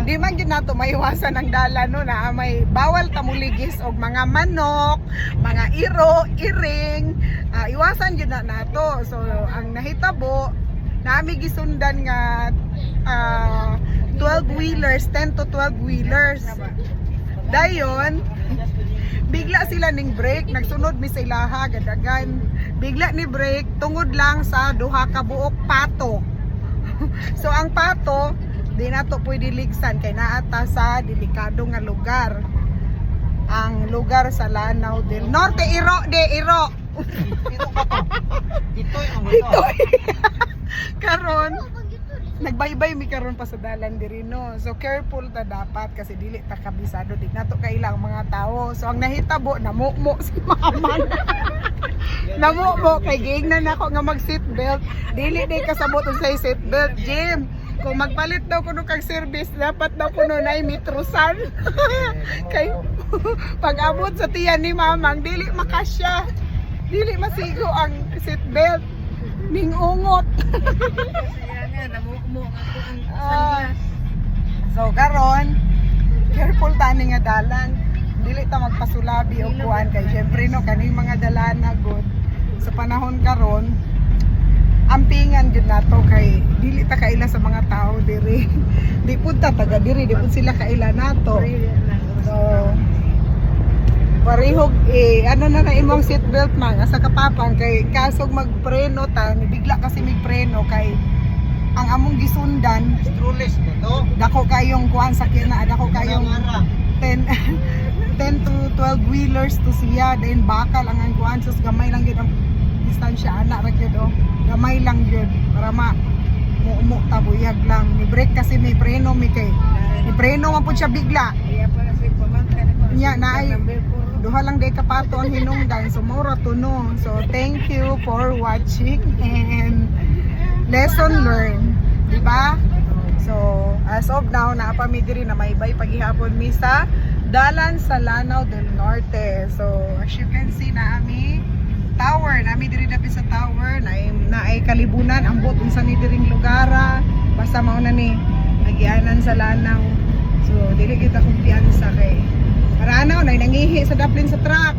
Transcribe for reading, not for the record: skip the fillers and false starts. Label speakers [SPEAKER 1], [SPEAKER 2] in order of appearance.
[SPEAKER 1] Di man gid nato maiwasan ang dalan no na may bawal tamuligis og mga manok, mga iro, iring, iwasan gyud na nato. So ang nahitabo nami gisundan nga 12 wheelers, 10 to 12 wheelers. Dayon bigla sila ning break, nagsunod mi sa ilaha gadagan. Bigla ni break tungod lang sa duha ka buok pato. So ang pato di na to pwede ligsan kay naata sa delikado nga lugar. Ang lugar sa Lanao del Norte, Iro. Itoy. Karon nagbaybay mi karon pa sa dalan diri no. So careful ta dapat kasi dili ta kabisado di nato kailang mga tao. So ang nahitabo namumo si mamang. Namumo kay giingnan nako nga mag seatbelt. Dili day kasabot sa seatbelt, Jim. Kung magpalit daw kuno kag service, dapat daw kuno nay mitrosan. Kay pag abot sa tiyan ni mamang, dili makasya. Dili masigo ang seatbelt. Ning ungot. So karon, careful tani nga dalan. Dili ta magpasulabi og kuan kay syempre no kaning mga dalana gud sa panahon karon ampingan gud nato kay dili ta kaila sa mga tao diri. Di pud ta taga diri, di pud sila kaila nato. So parihog ano na imong seatbelt man asa kapapang kay kasog magpreno ta bigla kasi mig preno kay ang among gisundan
[SPEAKER 2] Trulis mo to.
[SPEAKER 1] dako kayong kuan sakina, dako kayong 10 to 12 wheelers to siya, then bakal ang kuan sus gamay lang gyud ang distansya ana ra gyud gamay lang gyud para mumo tabuyag lang ni brake kasi may preno mi kay ni preno man pud siya bigla nya naay duha lang day kapato ang hinungdan so mura tuno. So thank you for watching and lesson learned, di ba? So as of now naapa mi diri na maybay paghihapon mi sa dalan sa Lanao del Norte. So as you can see naami tower, nami diri dapi sa tower na ay kalibunan ang bot unsa ni diring lugara basta mao na ni nagianan sa Lanao. So dili kita kumpiyansa kay para ano nangihi sa daplin sa truck.